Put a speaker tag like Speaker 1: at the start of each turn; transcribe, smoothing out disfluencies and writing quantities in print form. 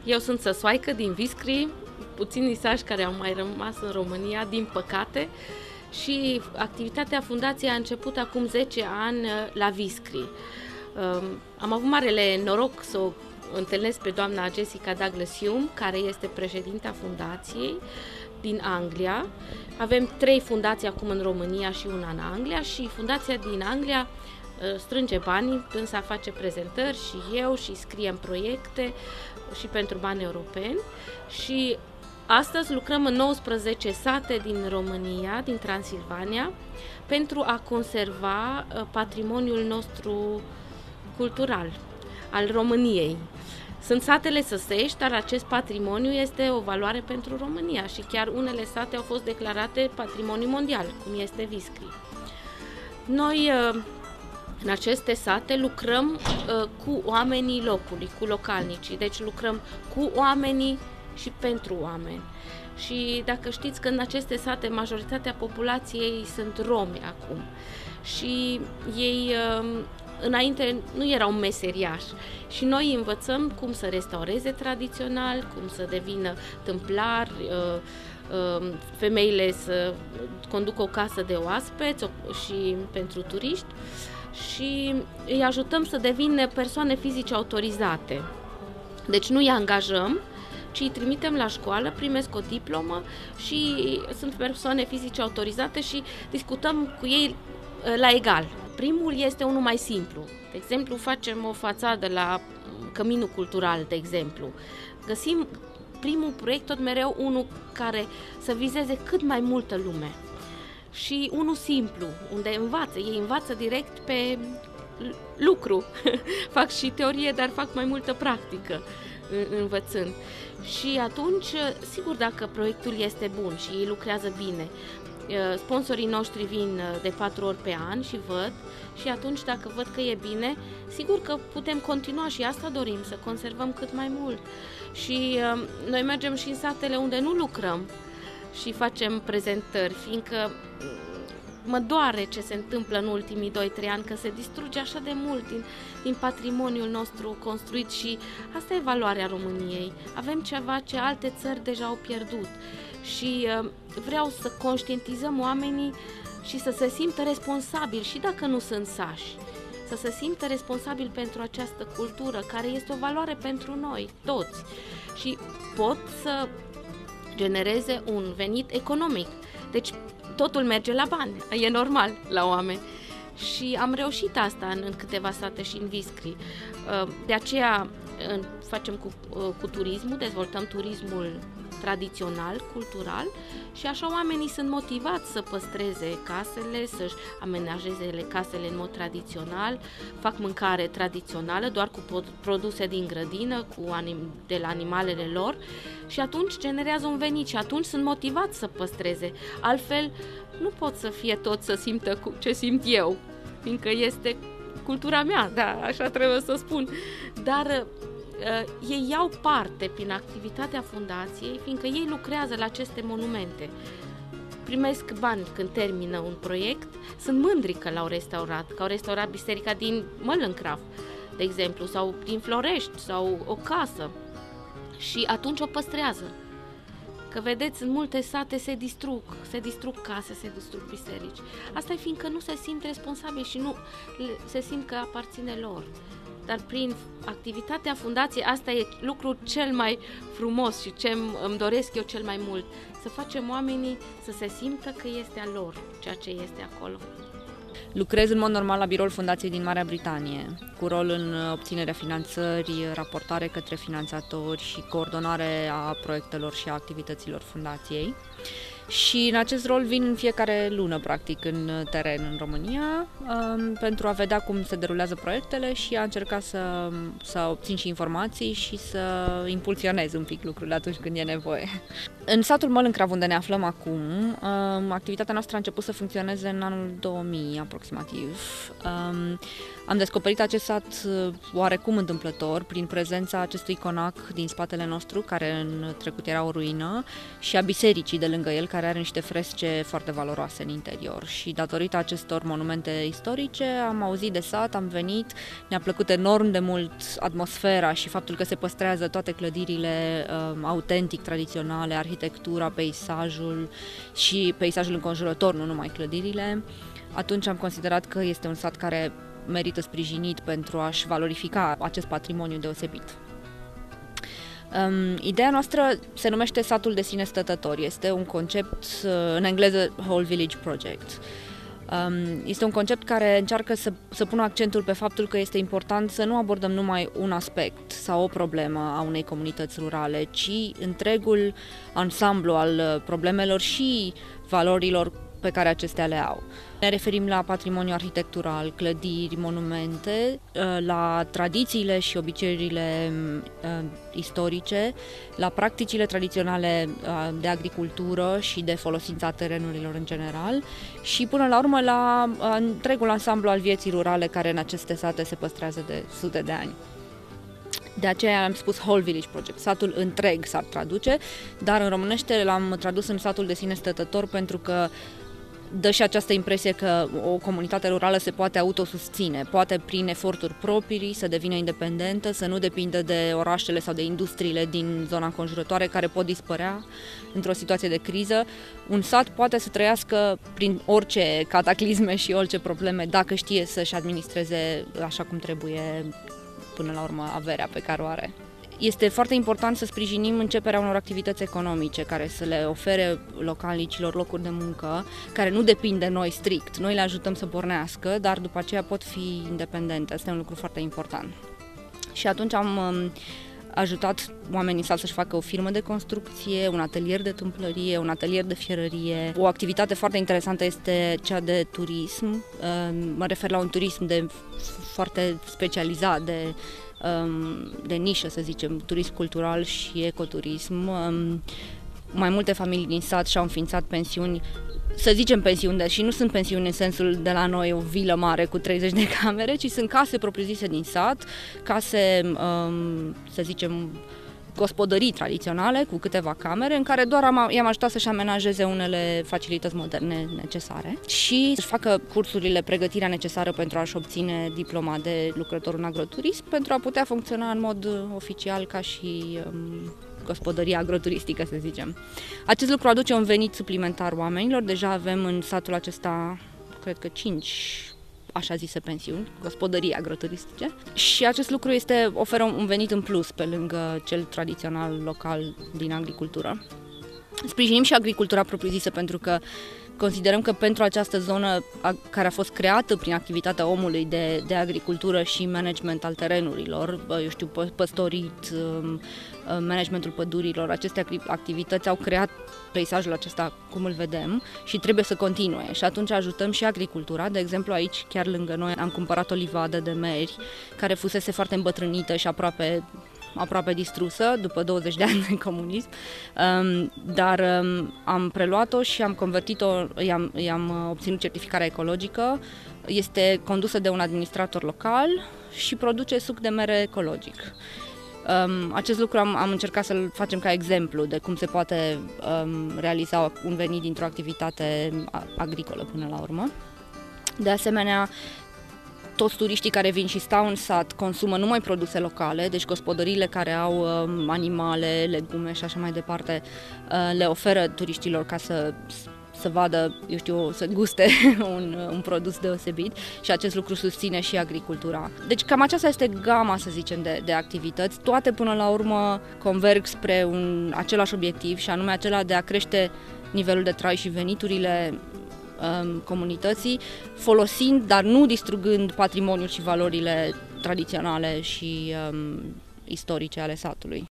Speaker 1: Eu sunt săsoaică din Viscri, puțini sași care au mai rămas în România, din păcate, și activitatea fundației a început acum 10 ani la Viscri. Am avut marele noroc să o întâlnesc pe doamna Jessica Douglas-Hume, care este președinta fundației din Anglia. Avem 3 fundații acum în România și una în Anglia și fundația din Anglia strânge banii, însă face prezentări și eu și scriem proiecte și pentru bani europeni și astăzi lucrăm în 19 sate din România, din Transilvania, pentru a conserva patrimoniul nostru cultural al României. Sunt satele săsești, dar acest patrimoniu este o valoare pentru România și chiar unele sate au fost declarate patrimoniu mondial, cum este Viscri. Noi în aceste sate lucrăm cu oamenii locului, cu localnicii, deci lucrăm cu oamenii și pentru oameni. Și dacă știți că în aceste sate majoritatea populației sunt romi acum și ei înainte nu erau meseriași și noi învățăm cum să restaureze tradițional, cum să devină tâmplari, femeile să conducă o casă de oaspeți și pentru turiști și îi ajutăm să devină persoane fizice autorizate. Deci nu îi angajăm, ci îi trimitem la școală, primesc o diplomă și sunt persoane fizice autorizate și discutăm cu ei la egal. Primul este unul mai simplu. De exemplu, facem o fațadă la Căminul Cultural, de exemplu. Găsim primul proiect tot mereu unul care să vizeze cât mai multă lume. Și unul simplu, unde ei învață direct pe lucru. Fac și teorie, dar fac mai multă practică învățând. Și atunci, sigur, dacă proiectul este bun și ei lucrează bine, sponsorii noștri vin de 4 ori pe an și văd și atunci dacă văd că e bine, sigur că putem continua și asta dorim, să conservăm cât mai mult. Și noi mergem și în satele unde nu lucrăm și facem prezentări, fiindcă mă doare ce se întâmplă în ultimii 2-3 ani, că se distruge așa de mult din patrimoniul nostru construit și asta e valoarea României. Avem ceva ce alte țări deja au pierdut și vreau să conștientizăm oamenii și să se simtă responsabili și dacă nu sunt sași, să se simtă responsabili pentru această cultură care este o valoare pentru noi toți și pot să genereze un venit economic. Deci totul merge la bani, e normal la oameni. Și am reușit asta în câteva sate și în Viscri. De aceea facem cu turismul, dezvoltăm turismul tradițional, cultural și așa oamenii sunt motivați să păstreze casele, să-și amenajeze casele în mod tradițional, fac mâncare tradițională doar cu produse din grădină, de la animalele lor și atunci generează un venit și atunci sunt motivați să păstreze. Altfel nu pot să fie tot să simtă ce simt eu, fiindcă este cultura mea, da, așa trebuie să spun, dar ei iau parte prin activitatea fundației, fiindcă ei lucrează la aceste monumente. Primesc bani când termină un proiect, sunt mândri că l-au restaurat, că au restaurat biserica din Mălâncraf, de exemplu, sau din Florești, sau o casă. Și atunci o păstrează. Că vedeți, în multe sate se distrug case, se distrug biserici. Asta e fiindcă nu se simt responsabili și nu se simt că aparține lor. Dar prin activitatea fundației, asta e lucrul cel mai frumos și ce îmi doresc eu cel mai mult, să facem oamenii să se simtă că este a lor ceea ce este acolo.
Speaker 2: Lucrez în mod normal la biroul fundației din Marea Britanie, cu rol în obținerea finanțării, raportare către finanțatori și coordonare a proiectelor și a activităților fundației. Și în acest rol vin în fiecare lună, practic, în teren în România, pentru a vedea cum se derulează proiectele și a încerca să obțin și informații și să impulsionez un pic lucrurile atunci când e nevoie. În satul Mălâncraf, unde ne aflăm acum, activitatea noastră a început să funcționeze în anul 2000 aproximativ. Am descoperit acest sat oarecum întâmplător prin prezența acestui conac din spatele nostru, care în trecut era o ruină, și a bisericii de lângă el, care are niște fresce foarte valoroase în interior și datorită acestor monumente istorice am auzit de sat, am venit, ne-a plăcut enorm de mult atmosfera și faptul că se păstrează toate clădirile autentic, tradiționale, arhitectura, peisajul și peisajul înconjurător, nu numai clădirile. Atunci am considerat că este un sat care merită sprijinit pentru a-și valorifica acest patrimoniu deosebit. Ideea noastră se numește satul de sine stătător. Este un concept, în engleză, Whole Village Project. Este un concept care încearcă să pună accentul pe faptul că este important să nu abordăm numai un aspect sau o problemă a unei comunități rurale, ci întregul ansamblu al problemelor și valorilor pe care acestea le au. Ne referim la patrimoniu arhitectural, clădiri, monumente, la tradițiile și obiceiurile istorice, la practicile tradiționale de agricultură și de folosința terenurilor în general și până la urmă la întregul ansamblu al vieții rurale care în aceste sate se păstrează de sute de ani. De aceea am spus Whole Village Project, satul întreg s-ar traduce, dar în românește l-am tradus în satul de sine stătător pentru că dă și această impresie că o comunitate rurală se poate autosusține, poate prin eforturi proprii să devină independentă, să nu depindă de orașele sau de industriile din zona înconjurătoare care pot dispărea într-o situație de criză. Un sat poate să trăiască prin orice cataclisme și orice probleme dacă știe să-și administreze așa cum trebuie până la urmă averea pe care o are. Este foarte important să sprijinim începerea unor activități economice care să le ofere localnicilor locuri de muncă, care nu depind de noi strict. Noi le ajutăm să pornească, dar după aceea pot fi independente. Asta e un lucru foarte important. Și atunci am ajutat oamenii să-și facă o firmă de construcție, un atelier de tâmplărie, un atelier de fierărie. O activitate foarte interesantă este cea de turism. Mă refer la un turism foarte specializat, de nișă, să zicem, turism cultural și ecoturism. Mai multe familii din sat și-au înființat pensiuni, să zicem pensiuni, și nu sunt pensiuni în sensul de la noi o vilă mare cu 30 de camere, ci sunt case propriu-zise din sat, case, să zicem, gospodării tradiționale cu câteva camere în care doar i-am ajutat să-și amenajeze unele facilități moderne necesare și să-și facă cursurile, pregătirea necesară pentru a-și obține diploma de lucrător în agroturism pentru a putea funcționa în mod oficial ca și gospodărie agroturistică, să zicem. Acest lucru aduce un venit suplimentar oamenilor. Deja avem în satul acesta, cred că 5 așa zise pensiuni, gospodării agroturistice și acest lucru oferă un venit în plus pe lângă cel tradițional local din agricultură. Sprijinim și agricultura propriu-zisă pentru că considerăm că pentru această zonă care a fost creată prin activitatea omului de agricultură și management al terenurilor, păstorit, managementul pădurilor, aceste activități au creat peisajul acesta cum îl vedem și trebuie să continue. Și atunci ajutăm și agricultura. De exemplu, aici, chiar lângă noi, am cumpărat o livadă de meri care fusese foarte îmbătrânită și aproape distrusă după 20 de ani de comunism, dar am preluat-o și am convertit-o, i-am obținut certificarea ecologică, este condusă de un administrator local și produce suc de mere ecologic. Acest lucru am încercat să-l facem ca exemplu de cum se poate realiza un venit dintr-o activitate agricolă până la urmă. De asemenea, toți turiștii care vin și stau în sat consumă numai produse locale, deci gospodăriile care au animale, legume și așa mai departe le oferă turiștilor ca să vadă, să guste un produs deosebit și acest lucru susține și agricultura. Deci cam aceasta este gama, să zicem, de activități. Toate până la urmă converg spre același obiectiv și anume acela de a crește nivelul de trai și veniturile comunității, folosind, dar nu distrugând patrimoniul și valorile tradiționale și istorice ale satului.